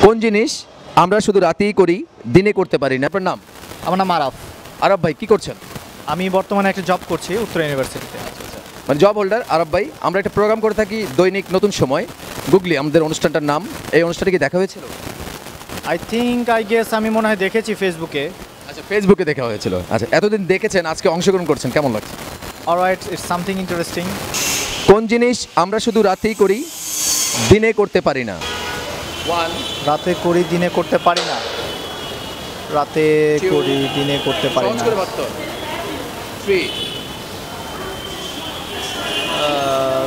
কোন জিনিস আমরা শুধু রাতেই করি, দিনে করতে পারি না? আপনার নাম? আমার নাম আরাফ। আরব ভাই কি করছেন? আমি বর্তমানে একটা জব করছি উত্তর ইউনিভার্সিটিতে। মানে জব হোল্ডার আরব ভাই। আমরা একটা প্রোগ্রাম করে থাকি দৈনিক নতুন সময়, গুগলি আমাদের অনুষ্ঠানটার নাম। এই অনুষ্ঠানটা কি দেখা হয়েছিল? আই গেস আমি মনে হয় দেখেছি ফেসবুকে। আচ্ছা, ফেসবুকে দেখা হয়েছিল। আচ্ছা, এতদিন দেখেছেন, আজকে অংশগ্রহণ করছেন, কেমন লাগছে? Alright, it's something interesting. কোন জিনিস আমরা শুধু রাতেই করি, দিনে করতে পারি না? রাতে করি দিনে করতে পারি না। রাতে করি দিনে করতে পারি না।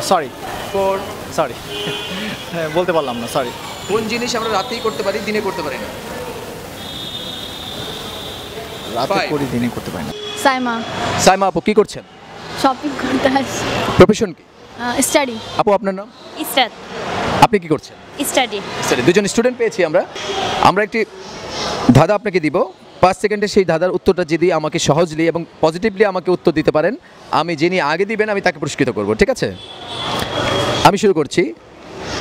সরি সরি বলতে পারলাম না, সরি। কোন জিনিস আমরা রাতেই করতে পারি, দিনে করতে পারি না? রাতে করি দিনে করতে পারি না। সাইমা। সাইমা আপু কি করছেন? শপিং করতে আসি। প্রফেশন কি? স্টাডি। আপু আপনার নাম? স্টাড। আপনি কি করছেন? স্টাডি। দুজন স্টুডেন্ট পেয়েছি আমরা একটি ধাঁধা আপনাকে দিব। 5 সেকেন্ডে সেই ধাঁধার উত্তরটা যদি আমাকে সহজলি এবং পজিটিভলি আমাকে উত্তর দিতে পারেন, আমি যিনি আগে দিবেন আমি তাকে পুরস্কৃত করব, ঠিক আছে? আমি শুরু করছি।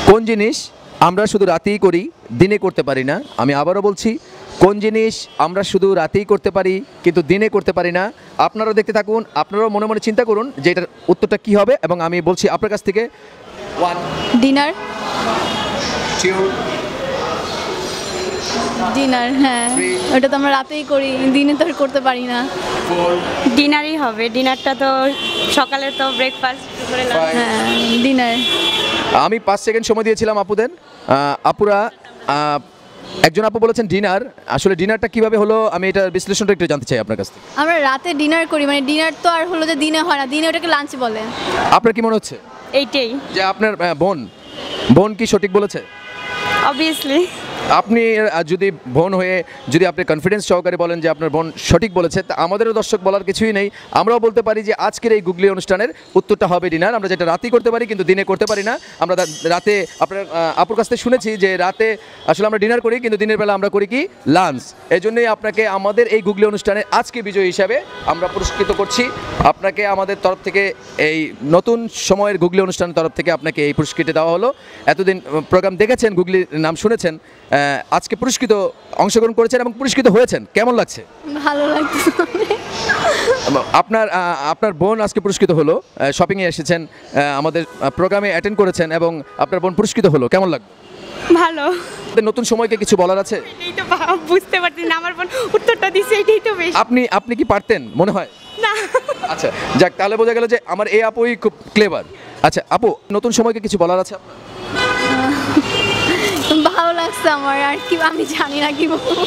কোন জিনিস আমরা শুধু রাতেই করি, দিনে করতে পারি না? আমি আবারও বলছি, কোন জিনিস আমরা শুধু রাতেই করতে পারি কিন্তু দিনে করতে পারি না? আপনারাও দেখতে থাকুন, আপনারাও মনে মনে চিন্তা করুন যে এটার উত্তরটা কী হবে, এবং আমি বলছি আপনার কাছ থেকে। 1 ডিনার। 2 ডিনার, হ্যাঁ। ওটা তো আমরা রাতেই করি, দিনে তো আর করতে পারি না। 4 ডিনারই হবে। ডিনারটা তো সকালে তো ব্রেকফাস্ট করে হ্যাঁ, ডিনার। আমি 5 সেকেন্ড সময় দিয়েছিলাম আপুদের। আপুরা একজন আপু বলেছেন ডিনার। আসলে ডিনারটা কিভাবে হলো আমি এটার বিশ্লেষণটা একটু জানতে চাই আপনার কাছ থেকে। আমরা রাতে ডিনার করি, মানে ডিনার তো আর হলো যে দিনে হয় না, দিনে ওটাকে লাঞ্চ বলে। আপনার কি মনে হচ্ছে এইটাই যে আপনার বোন কি সঠিক বলেছে? অবভিয়াসলি। আপনি যদি বোন হয়ে যদি আপনি কনফিডেন্স সহকারে বলেন যে আপনার বোন সঠিক বলেছে, তা আমাদেরও দর্শক বলার কিছুই নেই। আমরাও বলতে পারি যে আজকের এই গুগলি অনুষ্ঠানের উত্তরটা হবে ডিনার। আমরা যেটা রাতেই করতে পারি কিন্তু দিনে করতে পারি না। আমরা রাতে আপনার আপুর কাছ থেকে শুনেছি যে রাতে আসলে আমরা ডিনার করি কিন্তু দিনের বেলা আমরা করি কি লাঞ্চ। এই জন্যই আপনাকে আমাদের এই গুগলি অনুষ্ঠানে আজকে বিজয়ী হিসাবে আমরা পুরস্কৃত করছি। আপনাকে আমাদের তরফ থেকে এই নতুন সময়ের গুগলি অনুষ্ঠানের তরফ থেকে আপনাকে এই পুরস্কৃত দেওয়া হলো। এতদিন প্রোগ্রাম দেখেছেন, গুগলির নাম শুনেছেন, আজকে পুরস্কৃত অংশগ্রহণ করেছেন এবং পুরস্কৃত হয়েছেন, কেমন লাগছে? ভালো লাগছে। আপনার বোন আজকে পুরস্কৃত হলো, শপিংয়ে এসেছেন, আমাদের প্রোগ্রামে অ্যাটেন্ড করেছেন এবং আপনার বোন পুরস্কৃত হলো, কেমন লাগবে? ভালো। নতুন সময়কে কিছু বলার আছে? এটাই তো বুঝতে পারছি না, আমার বোন উত্তরটা দিছে, এটাই তো বেশ। আপনি কি পারতেন মনে হয়? না। আচ্ছা, যাক, তাহলে বোঝা গেল যে আমার এই আপুই খুব ক্লেভার। আচ্ছা আপু, নতুন সময়কে কিছু বলার আছে আপনার? ভালো লাগছে আমার, আর কি আমি জানি না কি বলবো।